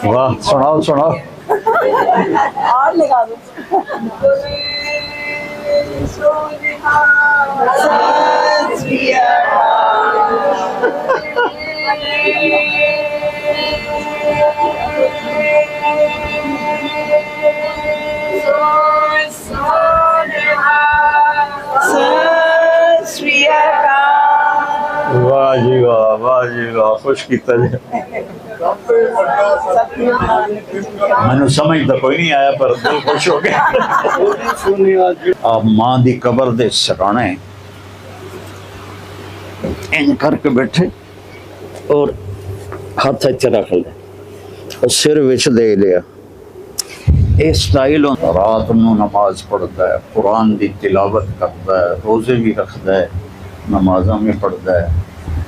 واہ سناؤ سناؤ. اور لگا دو. واہ جی واہ واہ جی واہ خوش کیتا جی. مینوں سمجھ تو کوئی نہیں آیا پر دل خوش ہو گیا. آپ ماں دی قبر دے سرانے این کر کے بیٹھے اور ہاتھ اچھا رکھ لے اور سر وچ دے لیا. اے سٹائل رات نو نماز پڑھتا ہے, قرآن دی تلاوت کرتا ہے, روزے بھی رکھتا ہے, نمازاں میں پڑھتا ہے,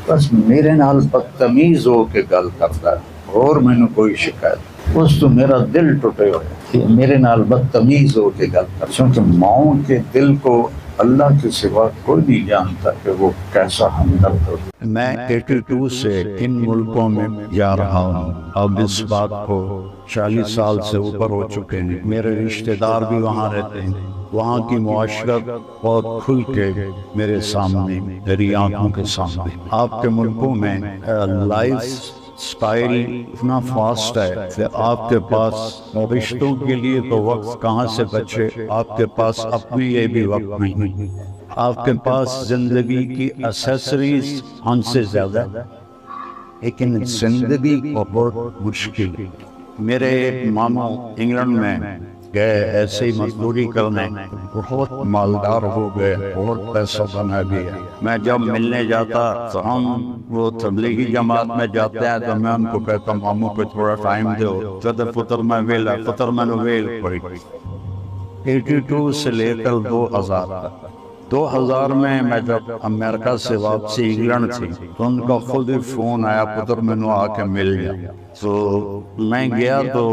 بس میرے نال بدتمیز ہو کے گل کرتا ہے اور مینوں کوئی شکایت. اس تو میرا دل ٹوٹے ہوئے کہ میرے نال بدتمیز ہو کے گل کر. چونکہ ماؤں کے دل کو اللہ کے سوا کوئی نہیں جانتا کہ وہ کیسا ہمدرد ہو. میں 82 سے ان ملکوں میں جا رہا ہوں. اب اس بات کو 40 سال سے اوپر ہو چکے ہیں. میرے رشتہ دار بھی وہاں رہتے ہیں. وہاں کی معاشرت بہت کھل کے میرے سامنے, میری آنکھوں کے سامنے. آپ کے ملکوں میں لائف سٹائل اتنا فاسٹ ہے کہ آپ کے پاس رشتوں کے لیے تو وقت کہاں سے بچے, آپ کے پاس اپنے لیے بھی وقت نہیں. آپ کے پاس زندگی کی ایسیسریز ہم سے زیادہ, لیکن زندگی کو بہت مشکل. میرے ماموں انگلینڈ میں گئے ایسے ہی مزدوری کرنے, بہت مالدار ہو گئے, بہت پیسہ بنا گیا. میں جب ملنے جاتا تو ہم وہ تبلیغی جماعت میں جاتے ہیں تو میں ان کو کہتا ہوں ماموں کو تھوڑا ٹائم دو, کہتے پتر میں ویلا, پتر میں ویل پڑی. 82 سے لے کر 2000 تک. 2000 میں جب امریکہ سے واپسی انگلینڈ تھی تو ان کا خود ہی فون آیا, پتر میں آ کے مل گیا. تو میں گیا تو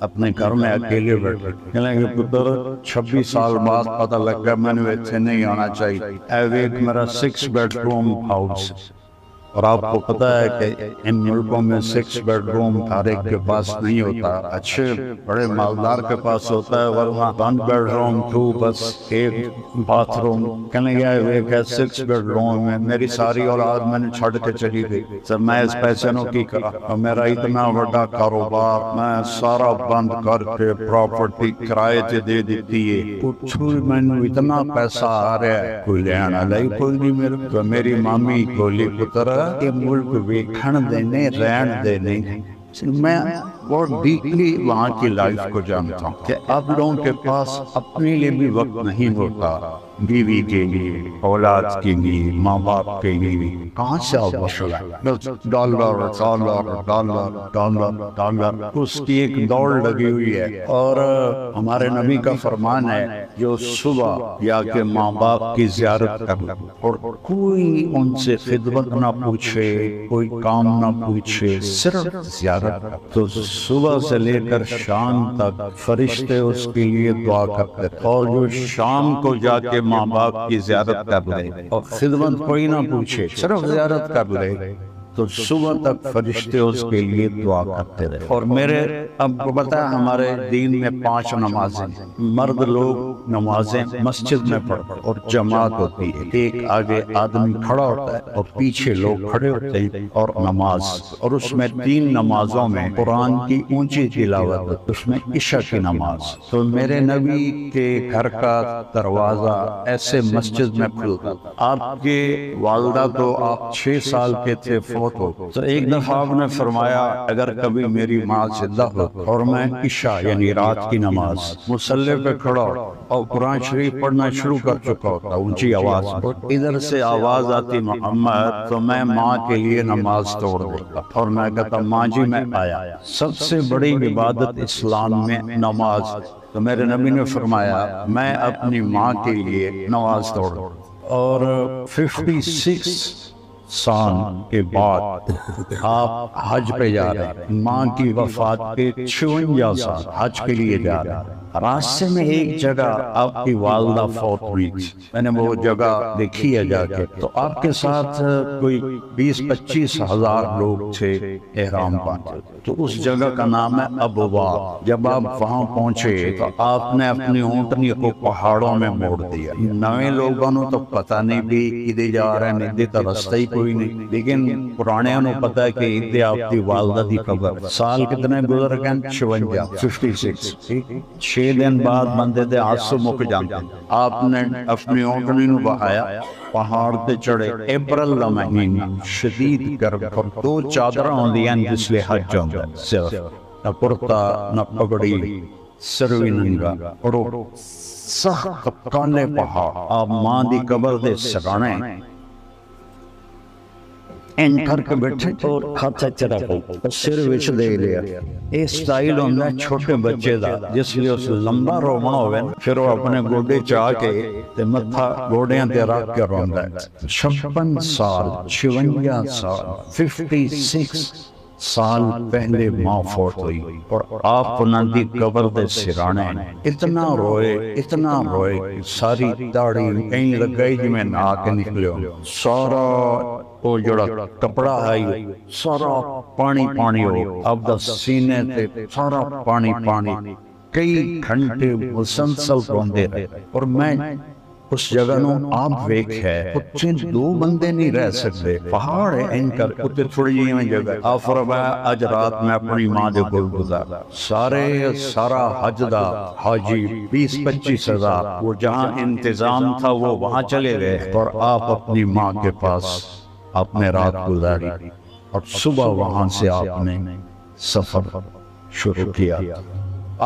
اپنے گھر میں اکیلے بیٹھے, کہنے کہ پتر 26 سال بعد پتہ لگ گیا میں نے ایتھے نہیں آنا چاہیے. ایک میرا 6 بیڈ روم ہاؤس, اور آپ کو پتہ ہے کہ ان ملکوں میں 6 بیڈ روم ہر ایک کے پاس نہیں ہوتا. اچھے بڑے مالدار کے پاس ہوتا ہے, ورنہ 1 بیڈ روم 2 بس 1 باتھ روم. کہنے گیا ایک ہے 6 بیڈ روم میں. میری ساری اولاد میں نے چھڑ کے چلی گئی. سب میں اس پیسے نو کی کرا, اور میرا اتنا بڑا کاروبار میں سارا بند کر کے پراپرٹی کرائے تے دے دیتی ہے. میں نے اتنا پیسہ آ رہا ہے, کوئی لینا لائی کوئی نہیں. میری مامی بولی پتر یہ ملک ویکھن دینے رہن دینے. میں بہت ڈیپلی وہاں کی لائف کو جانتا ہوں کہ آپ لوگوں کے پاس اپنے لیے بھی وقت نہیں ہوتا, بیوی کے لیے, اولاد کے لیے, ماں باپ کے لیے. کہاں سے آپ dollar dollar dollar dollar dollar, اس کی ایک دوڑ لگی ہوئی ہے. اور ہمارے نبی کا فرمان ہے جو صبح یا کے ماں باپ کی زیارت کر لے اور کوئی ان سے خدمت نہ پوچھے, کوئی کام نہ پوچھے, صرف زیارت, تو صبح سے لے کر شام تک فرشتے اس کے لیے دعا کرتے. اور جو شام کو جا کے ماں باپ کی زیارت کر لے اور خدمت کوئی نہ پوچھے, صرف زیارت کر لے, تو صبح تک فرشتے اس کے لیے دعا کرتے رہے. اور میرے اب کو پتا ہے ہمارے دین میں 5 نمازیں, مرد لوگ نمازیں مسجد میں پڑھتے اور جماعت ہوتی ہے. ایک آگے آدمی کھڑا ہوتا ہے اور پیچھے لوگ کھڑے ہوتے ہیں اور نماز. اور اس میں 3 نمازوں میں قرآن کی اونچی تلاوت, اس میں عشاء کی نماز. تو میرے نبی کے گھر کا دروازہ ایسے مسجد میں کھلتا. آپ کے والدہ تو آپ 6 سال کے تھے تو ایک دفعہ آپ نے فرمایا اگر کبھی میری ماں زندہ ہو اور میں عشاء یعنی رات کی نماز مصلی پہ کھڑا اور قرآن شریف پڑھنا شروع کر چکا ہوتا اونچی آواز, اور ادھر سے آواز آتی محمد, تو میں ماں کے لیے نماز توڑ دیتا اور میں کہتا ماں جی میں آیا. سب سے بڑی عبادت اسلام میں نماز. تو میرے نبی نے فرمایا میں اپنی ماں کے لیے نماز توڑ. اور 56 سال کے بعد آپ حج پہ جا رہے ہیں. ماں کی وفات کے 56 سال حج کے لیے جا رہے ہیں. راستے میں ایک جگہ آپ کی والدہ فوت ہوئی تھی، میں نے وہ جگہ دیکھی ہے جا کے، تو آپ کے ساتھ کوئی 20-25 ہزار لوگ تھے احرام باندھے، تو اس جگہ کا نام ہے ابوا۔ جب آپ وہاں پہنچے تو آپ نے اپنی اونٹنی کو پہاڑوں میں موڑ دیا۔ نئے لوگوں نے تو پتہ نہیں بھی ادھر جا رہے ہیں، ادھر تو رستہ ہی کوئی نہیں، لیکن پرانے نے پتہ ہے کہ ادھر آپ کی والدہ دی قبر۔ سال کتنے گزر گئے؟ 56۔ 6 دن بعد بندے دے آنسو مک جاندے، آپ نے اپنی اونٹنی نو بہایا، پہاڑ تے چڑھے۔ اپریل دا مہینہ، شدید گرم، اور 2 چادراں ہوندیاں جس لئے حج ہوندا ہے، صرف نہ کرتا نہ پگڑی، سروی ننگا، اور سخت کالے پہاڑ۔ آپ ماں دی قبر دے سرانے این کر کے بیٹھے اور ہاتھ رکھو، سر وچ دے لیا۔ یہ سٹائل ہوندا ہے چھوٹے بچے دا، جس لیے اس لمبا رونا ہوئے پھر وہ اپنے گوڑے چاہ کے تے متھا گوڑیاں تے رکھ کے روندا ہے۔ 56 سال، 56 سال، 56 سال پہلے ماں فوت ہوئی، اور آپ انہاں دی قبر دے سرانے اتنا روئے ساری داڑھی کہیں لگائی جی میں نہا کے نکلیو، سارا وہ جڑا کپڑا آئی سارا پانی ہو، اب دا سینے تے سارا پانی، کئی گھنٹے مسلسل روندے رہے۔ اور میں اس جگہ نو آپ ویکھ ہے، اتنے 2 بندے نہیں رہ سکتے، پہاڑ ہے این کر اتنے تھوڑی جی میں جگہ۔ آپ فرمایا اج رات میں اپنی ماں دے گل گزارا، سارا حج دا حاجی 20-25 ہزار، وہ جہاں انتظام تھا وہ وہاں چلے گئے، اور آپ اپنی ماں کے پاس آپ نے رات گزاری، اور صبح وہاں سے آپ نے سفر شروع کیا۔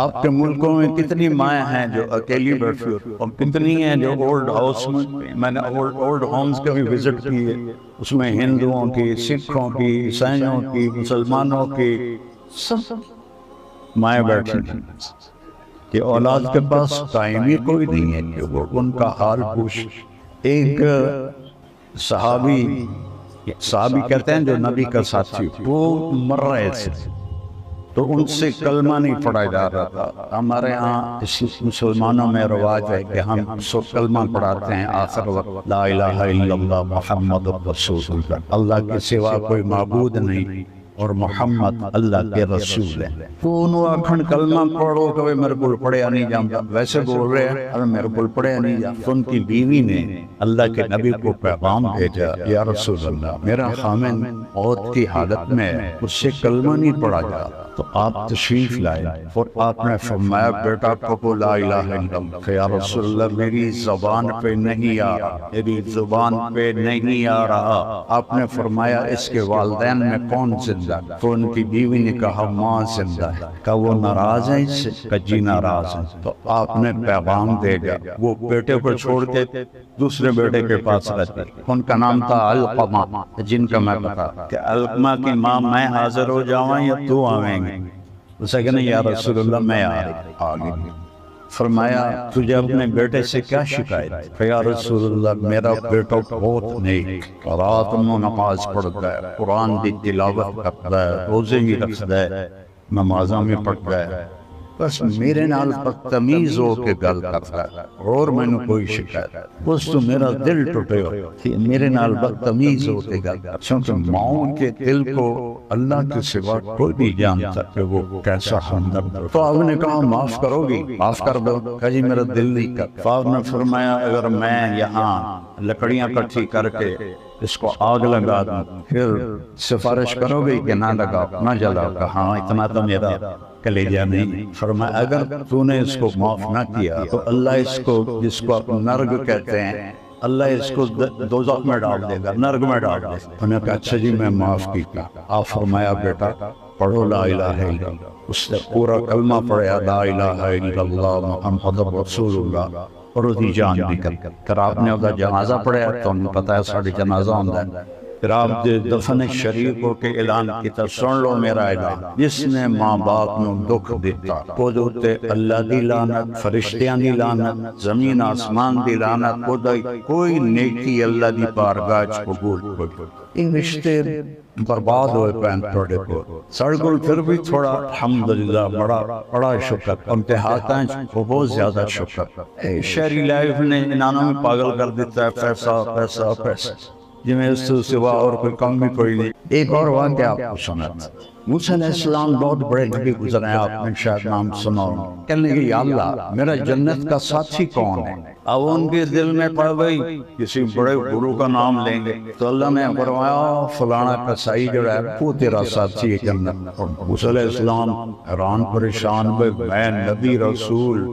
آپ کے ملکوں میں کتنی مائیں ہیں جو اکیلی بیٹھی ہوتی، اور کتنی ہیں جو اولڈ ہاؤس میں نے اولڈ ہومز کے بھی وزٹ کیے، اس میں ہندوؤں کی، سکھوں کی، عیسائیوں کی، مسلمانوں کی، سب مائیں بیٹھی ہیں کہ اولاد کے پاس ٹائم ہی کوئی نہیں ہے کہ وہ ان کا حال پوچھ۔ ایک صحابی کہتے ہیں جو نبی کا ساتھی، وہ مر رہے تھے تو ان سے کلمہ نہیں پڑھا جا رہا تھا۔ ہمارے ہاں مسلمانوں میں رواج ہے کہ ہم کلمہ پڑھاتے ہیں آخر وقت، لا الہ الا اللہ محمد رسول اللہ، اللہ کے سوا کوئی معبود نہیں اور محمد اللہ کے رسول ہے۔ تو انہوں اکھن کلمہ پڑھو کہ میرے کو پڑھیا نہیں جانتا، ویسے بول رہے ہیں اور میرے کو پڑھیا نہیں جانتا۔ ان کی بیوی نے اللہ کے نبی کو پیغام بھیجا، یا رسول اللہ میرا خامن موت کی حالت میں اس سے کلمہ نہیں پڑھا جا، تو آپ تشریف لائے، اور آپ نے فرمایا بیٹا کہو لا الہ الا اللہ، کہ یا رسول اللہ میری زبان پہ نہیں آ رہا، میری زبان پہ نہیں آ رہا۔ آپ نے فرمایا اس کے والدین میں کون زندہ؟ تو ان کی بیوی نے کہا ماں زندہ ہے۔ کہا وہ ناراض ہیں اس سے؟ کہا جی ناراض ہیں۔ تو آپ نے پیغام دے گا، وہ بیٹے کو چھوڑ کے دوسرے بیٹے کے پاس رہتے، ان کا نام تھا علقمہ، جن کا میں بتا کہ علقمہ کی ماں میں حاضر ہو جاؤں یا تو آویں گے؟ اسے کہنا یا رسول اللہ میں آگے۔ فرمایا تجھے اپنے بیٹے سے کیا شکایت؟ یا رسول اللہ میرا بیٹا بہت نیک، رات میں نماز پڑھتا ہے، قرآن کی تلاوت کرتا ہے، روزے بھی رکھتا ہے، نمازاں میں پڑھتا ہے، بس میرے نال بدتمیز ہو کے گل کرتا ہے، اور میں نے کوئی شکایت بس تو میرا دل ٹوٹے ہو کہ میرے نال بدتمیز ہو کے گل کرتا، چونکہ ماؤں کے دل کو اللہ کے سوا کوئی نہیں جانتا کہ وہ کیسا ہمدرد ہو۔ تو آپ نے کہا معاف کرو گی؟ معاف کر دو۔ کہا جی میرا دل نہیں کرتا۔ آپ نے فرمایا اگر میں یہاں لکڑیاں کٹھی کر کے اس کو آگ لگا دوں پھر سفارش کرو گی کہ نہ لگاؤ نہ جلاؤ؟ کہا ہاں اتنا تو میرا کلیجہ نہیں۔ فرمایا اگر تو نے اس کو معاف نہ کیا تو اللہ اس کو، جس کو آپ نرگ کہتے ہیں، اللہ اس کو دوزخ میں ڈال دے گا، نرگ میں ڈال دے گا۔ انہوں نے کہا اچھا جی میں معاف کیا۔ آپ فرمایا بیٹا پڑھو لا الہ الا اللہ۔ اس نے پورا کلمہ پڑھا لا الہ الا اللہ محمد رسول اللہ، اور اس کی جان نکل کر آپ نے اس کا جنازہ پڑھا تو انہیں پتا ہے ساڑھے جنازہ ہوندہ ہے، پھر آپ دے دفن شریف ہو کے اعلان کیتا سن لو میرا اعلان جس نے ماں باپ نو دکھ دیتا او تے اللہ دی لعنت فرشتیاں دی لعنت زمین آسمان دی لعنت کوئی نیکی اللہ دی بارگاہ چ قبول ہوئی ان رشتے برباد ہوئے پین توڑے کو سڑکل پھر بھی تھوڑا الحمدللہ بڑا شکر امتحاتاں بہت زیادہ شکر شہری لائف نے انہوں میں پاگل کر دیتا ہے پیسہ پیسہ پیسہ جی میں اس سے سوا اور کوئی کم بھی کوئی نہیں ایک اور واقعہ آپ کو سناتا موسیٰ علیہ السلام بہت بڑے نبی گزرے ہیں آپ نے شاید نام سنا کہنے کہ یا اللہ میرا جنت کا ساتھی کون ہے اب ان کے دل میں پڑ گئی کسی بڑے گرو کا نام لیں گے تو اللہ نے فرمایا فلانا قصائی جو ہے وہ تیرا ساتھی ہے جنت موسیٰ علیہ السلام حیران پریشان ہوئے میں نبی رسول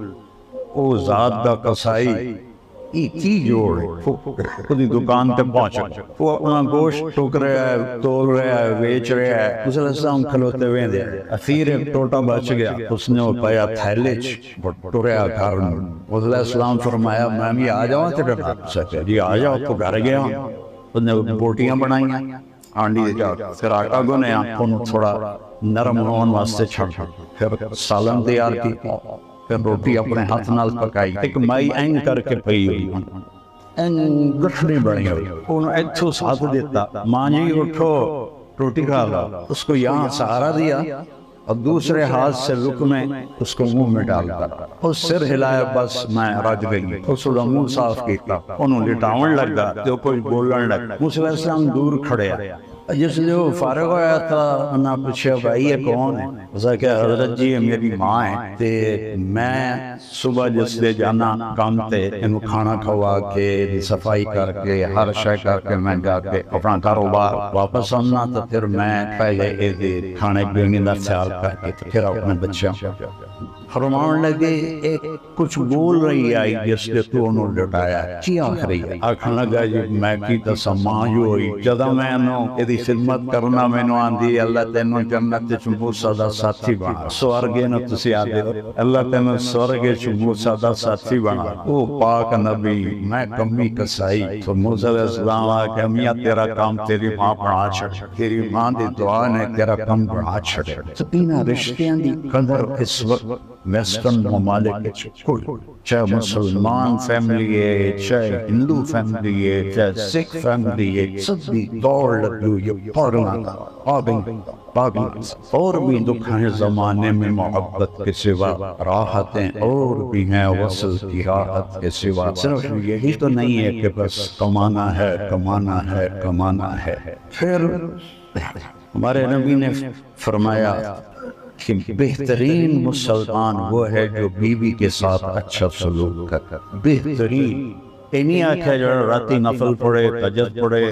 او ذات کا قصائی کی جوڑ خودی دکان تے پہنچا وہ اپنا گوشت ٹوک رہا ہے تول رہا ہے ویچ رہا ہے موسیٰ علیہ السلام کھلوتے ہوئے دے اخیر ایک ٹوٹا بچ گیا اس نے وہ پایا تھیلے ٹوریا گھر موسیٰ علیہ السلام فرمایا میں بھی آ جاؤں تیرے گھر جی آ جاؤ تو گھر گیا اس نے بوٹیاں بنائی آنڈی دے جا پھر آٹا گنے انہوں تھوڑا نرم ہون واسطے چھڑ پھر سالن تیار کی پھر روٹی اپنے ہاتھ نال پکائی ایک مائی اینگ کر کے پئی ہوئی اینگ گٹھنی بڑی ہوئی انہوں ایتھو ساتھ دیتا ماں جی اٹھو روٹی کھا لا اس کو یہاں سہارا دیا اور دوسرے ہاتھ سے لقمے اس کو منہ میں ڈالتا اور سر ہلایا بس میں رج گئی اس کو منہ صاف کیتا انہوں لٹاون لگا تو کوئی بولن لگا موسیٰ علیہ السلام دور کھڑے ہیں جس لیے وہ فارغ ہویا تھا انہاں پوچھا بھائی یہ کون ہے اسا کہ حضرت جی میری ماں ہے تے میں صبح جس لے جانا کام تے انہوں کھانا کھوا کے صفائی کر کے ہر شے کر کے میں جا کے اپنا کاروبار واپس آنا تو پھر میں پہلے کھانے پینے کا خیال کر کے پھر اپنے بچوں فرمان لگے ایک کچھ بول رہی آئی جس کے تو انہوں لٹایا کی آخ رہی ہے آکھن لگا جی میں کی دسا ماں جو ہوئی جدہ میں انہوں ایدی خدمت کرنا میں نو آندھی اللہ تینوں جنت چمبو سادہ ساتھی بنا سوارگے نو تسی آدھے اللہ تینوں سوارگے چمبو سادہ ساتھی بنا او پاک نبی میں کمی کسائی تو موسیٰ علیہ السلام آکے میاں تیرا کام تیری ماں بڑھا چھڑے تیری ماں دی دعا نے تیرا کام بڑھا چھڑے سپینہ رشتیاں دی قدر اس وقت ویسٹرن ممالک چاہے مسلمان فیملی ہے چاہے ہندو فیملی ہے چاہے سکھ فیملی ہے سب بھی دوڑ لگو یہ پڑھنا پاگل اور بھی دکھانے زمانے میں محبت کے سوا راحتیں اور بھی ہیں وصل کی راحت کے سوا صرف یہی تو نہیں ہے کہ بس کمانا ہے کمانا ہے کمانا ہے پھر ہمارے نبی نے فرمایا کہ بہترین مسلمان وہ ہے جو بیوی کے ساتھ اچھا سلوک کرتا بہترین انہی آکھا جو راتی نفل پڑے تجد پڑے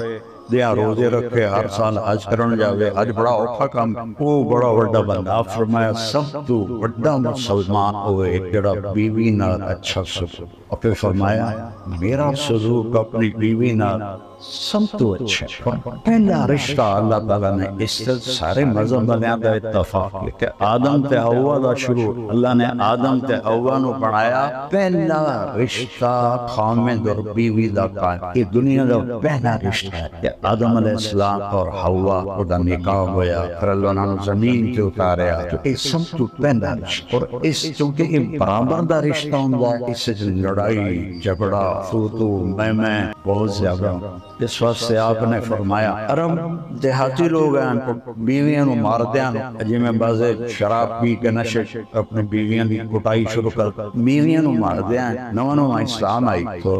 دیا روزے رکھے ہر سال حج کرن جاوے حج بڑا اوکھا کام وہ بڑا وڈا بندہ فرمایا سب تو وڈا مسلمان ہوئے جڑا بیوی نہ اچھا سلوک اور پھر فرمایا میرا سلوک اپنی بیوی نہ سب تو اچھا پہلا رشتہ اللہ تعالیٰ نے اس سے سارے مذہب بنیا دا اتفاق لکھا آدم تے حوا دا شروع اللہ نے آدم تے حوا نو بنایا پہلا رشتہ خامد اور بیوی دا قائم یہ دنیا دا پہلا رشتہ ہے کہ آدم علیہ السلام اور حوا دا نکاح ہویا پھر اللہ نے زمین کے اتاریا تو یہ سب تو پہلا رشتہ اور اس چونکہ یہ برابر دا رشتہ ہوندا اس سے لڑائی جھگڑا تو میں بہت زیادہ اس وقت سے آپ نے فرمایا عرب دیہاتی لوگ ہیں بیویاں نو مار دیاں جی میں بازے شراب پی کے نشے اپنے بیویاں دی کٹائی شروع کر بیویاں نو مار دیاں نو اسلام آئی تو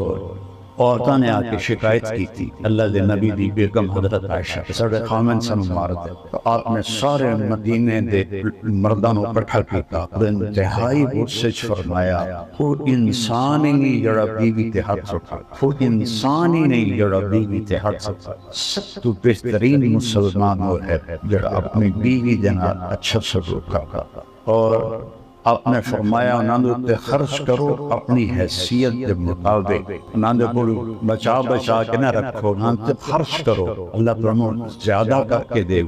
عورتوں نے آ کے شکایت کی تھی اللہ دے نبی دی بیگم حضرت عائشہ سڑے خامن سے مار دے تو آپ نے سارے مدینے دے مردانوں کٹھا کیتا انتہائی غصے فرمایا وہ انسان ہی نہیں جڑا بیوی تے ہاتھ اٹھا وہ انسان ہی نہیں جڑا بیوی تے ہاتھ اٹھا سب تو بہترین مسلمان وہ ہے جڑا اپنی بیوی دینا اچھا سلوک کرتا اور آپ نے فرمایا انہوں نے خرچ کرو اپنی حیثیت کے مطابق انہوں نے بولو بچا کے نہ رکھو انہوں نے خرچ کرو اللہ پرمو زیادہ کر کے دے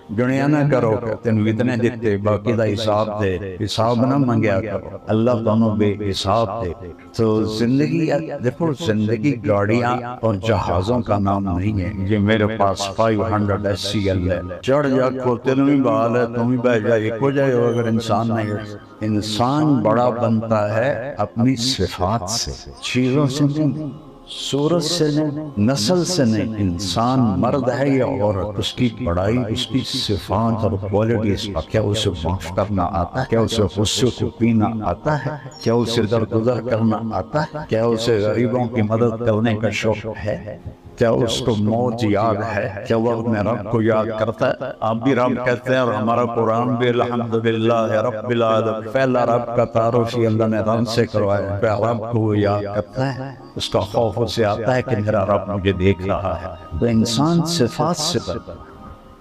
دنیا نہ کرو کہ تینوں اتنے دیتے باقی دا حساب دے، حساب نہ منگیا کرو، اللہ تمہیں بے حساب دے۔ تو زندگی، دیکھو زندگی گاڑیاں اور جہازوں کا نام نہیں ہے۔ یہ میرے پاس 500 SCL ہے، چڑھ جا کو تینوں بھی بحال ہے، تم بھی بہ جائے، ایک ہو جائے ہو اگر انسان نہیں ہے۔ انسان بڑا بنتا ہے اپنی صفات سے، چیزوں سے نہیں، صورت سے نہیں، نسل سے نہیں۔ انسان مرد ہے یا عورت، اس کی بڑائی اس کی صفات اور کوالٹیز کا، کیا اسے معاف کرنا آتا ہے، کیا اسے غصے کو پینا آتا ہے، کیا اسے درگزر کرنا آتا ہے، کیا اسے غریبوں کی مدد کرنے کا شوق ہے، کیا اس کو موت یاد ہے، کیا وہ اپنے رب کو یاد کرتا ہے۔ آپ بھی رب کہتے ہیں اور ہمارا قرآن بھی الحمدللہ رب العالمین، پہلا رب کا تعارف ہی اللہ نے رب سے کروایا، پہلا رب کو وہ یاد کرتا ہے، اس کا خوف اسے آتا ہے کہ میرا رب مجھے دیکھ رہا ہے۔ تو انسان صفات سے بنتا ہے،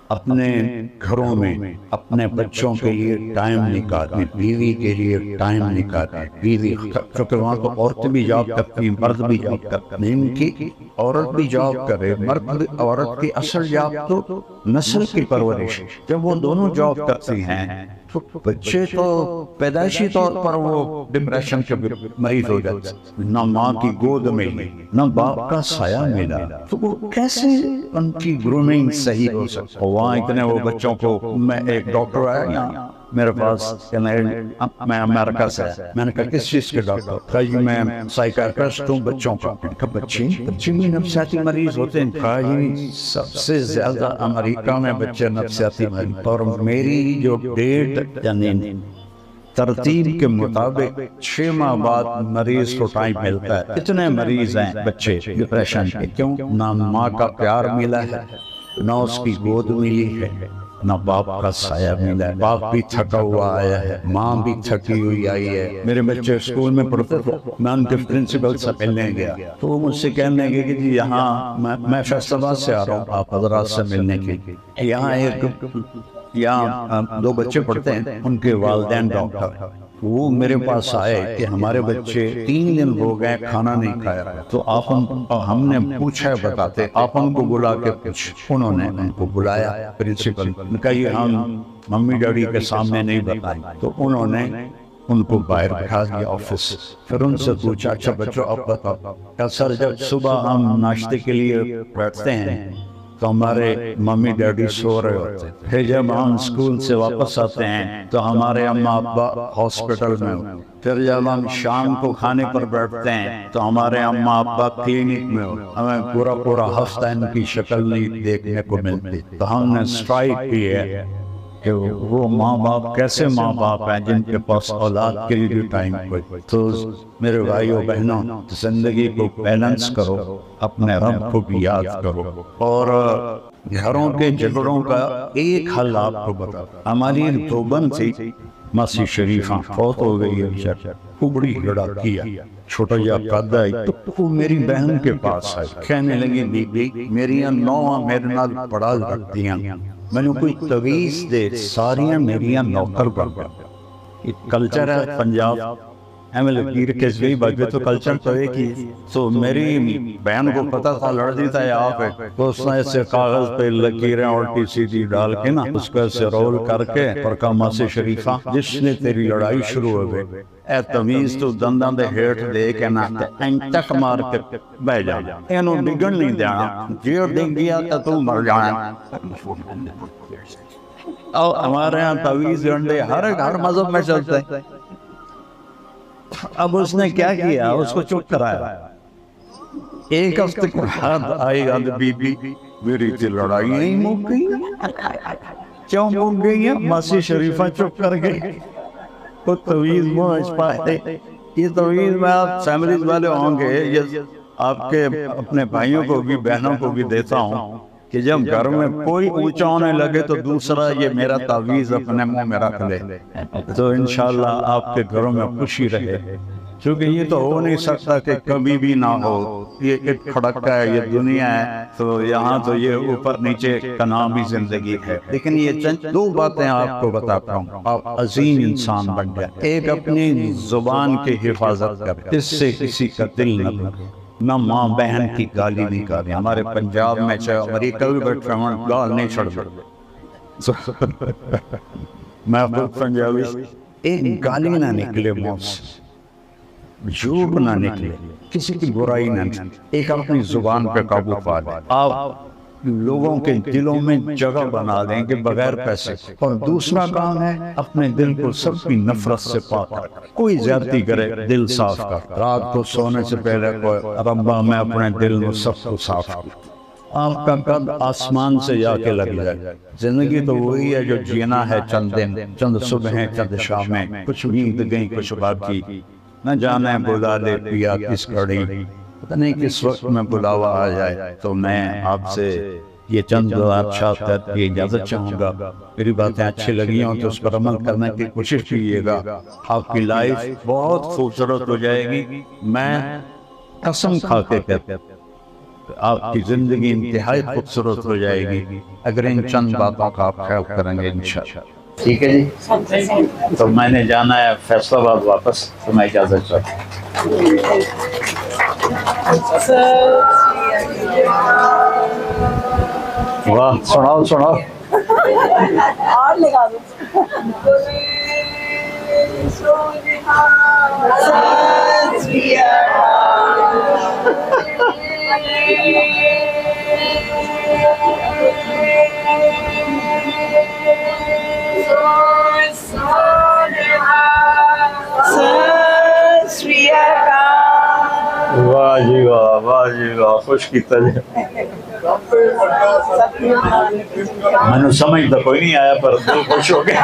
اپنے گھروں میں اپنے بچوں کے لیے ٹائم نکالیں، بیوی کے لیے ٹائم نکالیں، بیوی، کیونکہ وہاں تو عورتیں بھی جاب کرتی ہیں، مرد بھی جاب کرتے ہیں، ان کی عورت بھی جاب کرے، مرد عورت کی اصل جاب تو نسل کی پرورش۔ جب وہ دونوں جاب کرتی ہیں تو بچے تو پیدائشی طور پر وہ ڈپریشن کے مریض ہو جاتے ہیں، نہ ماں کی گود ملی نہ باپ کا سایہ ملا، تو وہ کیسے ان کی گرومنگ صحیح ہو سکتا؟ وہاں اتنے وہ بچوں کو، میں ایک ڈاکٹر آیا یہاں میرے پاس، میں امریکہ سے، میں نے کہا کس چیز کے ڈاکٹر؟ کہا جی میں سائیکیٹرسٹ ہوں بچوں کا۔ کہا بچے بھی نفسیاتی مریض ہوتے ہیں؟ کہا جی سب سے زیادہ امریکہ میں بچے نفسیاتی مریض، اور میری جو ڈیٹ یعنی ترتیب کے مطابق 6 ماہ بعد مریض کو ٹائم ملتا ہے۔ اتنے مریض ہیں بچے ڈپریشن کے، کیوں؟ نہ ماں کا پیار ملا ہے، نہ اس کی گود ملی ہے، نہ باپ کا سایہ ملا ہے۔ باپ بھی تھکا ہوا آیا ہے، ماں بھی تھکی ہوئی آئی ہے۔ میرے بچے اسکول میں پڑھتے تھے، میں ان کے پرنسپل سے ملنے گیا تو وہ مجھ سے کہنے لگے کہ جی یہاں میں فیصل آباد سے آ رہا ہوں آپ حضرات سے ملنے کے لیے، یہاں 2 بچے پڑھتے ہیں، ان کے والدین ڈاکٹر، وہ میرے پاس آئے کہ ہمارے بچے 3 دن ہو گئے کھانا نہیں کھایا، تو آپ ہم نے پوچھا بتاتے، آپ ان کو بلا کے پوچھ۔ انہوں نے ان کو بلایا، پرنسپل نے کہا یہ ہم ممی ڈیڈی کے سامنے نہیں بتائیں، تو انہوں نے ان کو باہر بٹھا دیا آفس، پھر ان سے پوچھا اچھا بچوں اب بتاؤ۔ کہا سر جب صبح ہم ناشتے کے لیے بیٹھتے ہیں تو ہمارے ممی ڈیڈی سو رہے ہوتے ہیں، پھر جب ہم اسکول سے واپس آتے ہیں تو ہمارے اماں ابا ہاسپٹل میں ہوتے ہیں، پھر جب ہم شام کو کھانے پر بیٹھتے ہیں تو ہمارے اماں ابا کلینک میں ہوتے ہیں، ہمیں پورا ہفتہ ان کی شکل نہیں دیکھنے کو ملتی۔ تو ہم نے سٹرائک کی ہے کہ وہ ماں باپ کیسے ماں باپ ہیں جن کے پاس اولاد کے لیے ٹائم کوئی۔ تو میرے بھائیوں بہنوں، زندگی کو بیلنس کرو، اپنے رب کو بھی یاد کرو، اور گھروں کے جھگڑوں کا ایک حل آپ کو بتا۔ ہماری ایک دیوبند تھی ماسی شریفہ، فوت ہو گئی ہے، وہ بڑی لڑاکی ہے، چھوٹا یا قد آئی تو وہ میری بہن کے پاس آئی، کہنے لگی بی بی میری نوہاں میرے نال بڑا لڑتی ہیں، میں نے کوئی تویز دے ساریاں میریاں نوکر بن گئے۔ ایک کلچر ہے پنجاب، ایم ایل پیر کے جوئی بجے تو کلچر تو ایک ہی۔ تو میری بہن کو پتا تھا لڑتی تھا یہ آپ ہے، تو اس نے ایسے کاغذ پہ لکیریں الٹی سیدھی ڈال کے نا اس کو ایسے رول کر کے اور کہا ماسی شریفہ جس نے تیری لڑائی شروع ہو گئی اے تمیز تو دنداں دے ہیٹ دے کے نا تک مار کے بہ جا، اینو بگڑ نہیں دینا، جیڑ دیں گیا تو مر جانا۔ اور ہمارے ہاں تویز ڈنڈے ہر مذہب میں چلتے ہیں۔ اب اس نے کیا کیا، اس کو چپ کرایا۔ ایک ہفتے کے بعد آئی گا بی بی میری تی لڑائی نہیں مک گئی، کیوں مک گئی ہے؟ ماسی شریفہ چپ کر گئی، وہ تویز مجھ پائے۔ یہ تویز میں آپ فیملیز والے ہوں گے، یہ آپ کے اپنے بھائیوں کو بھی بہنوں کو بھی دیتا ہوں کہ جب گھر میں کوئی اونچا ہونے لگے تو دوسرا یہ میرا تعویذ اپنے منہ میں رکھ لے، تو انشاءاللہ آپ کے گھروں میں خوشی رہے۔ کیونکہ یہ تو ہو نہیں سکتا کہ کبھی بھی نہ ہو، یہ ایک کھڑکا ہے، یہ دنیا ہے، تو یہاں تو یہ اوپر نیچے کا نام ہی زندگی ہے۔ لیکن یہ چند 2 باتیں آپ کو بتاتا ہوں، آپ عظیم انسان بن جائیں۔ ایک اپنی زبان کی حفاظت کریں، اس سے کسی کا دل نہ لگے، نہ ماں بہن کی گالی نہیں کریں۔ ہمارے پنجاب میں چاہے امریکہ بھی بیٹھے ہوں گال نہیں چھڑ میں خود پنجابی، ایک گالی نہ نکلے منہ سے، جھوٹ نہ نکلے، کسی کی برائی نہ نکلے، ایک اپنی زبان پہ قابو پا لیں، آپ لوگوں کے دلوں میں جگہ بنا دیں کہ بغیر پیسے۔ اور دوسرا کام ہے اپنے دل کو سب کی نفرت سے پاک کر، کوئی زیادتی کرے دل صاف کر، رات کو سونے سے پہلے کوئی ربا میں اپنے دل میں سب کو صاف کر، آپ کا قد آسمان سے جا کے لگ جائے۔ زندگی تو وہی ہے جو جینا ہے، چند دن، چند صبحیں، چند شامیں، کچھ نیند گئی کچھ باقی، نہ جانے بلا لے پیا کس گھڑی، پتہ نہیں کس وقت میں بلاوا آ جائے۔ تو میں آپ سے یہ چند بات کر کے اجازت چاہوں گا، میری باتیں اچھی لگی ہوں تو اس پر عمل کرنے کی کوشش کیجیے گا، آپ کی لائف بہت خوبصورت ہو جائے گی۔ میں قسم کھا کے کہتا ہوں آپ کی زندگی انتہائی خوبصورت ہو جائے گی اگر ان چند باتوں کا آپ خیال کریں گے انشاءاللہ۔ ٹھیک ہے جی، تو میں نے جانا ہے فیصل آباد واپس، تو میں اجازت چاہتا ہوں۔ واہ، سناؤ سناؤ۔ اور لگا دو۔ واہ جی واہ، واہ جی واہ، خوش کیتا جی۔ میں نے سمجھ تو کوئی نہیں آیا پر دل خوش ہو گیا۔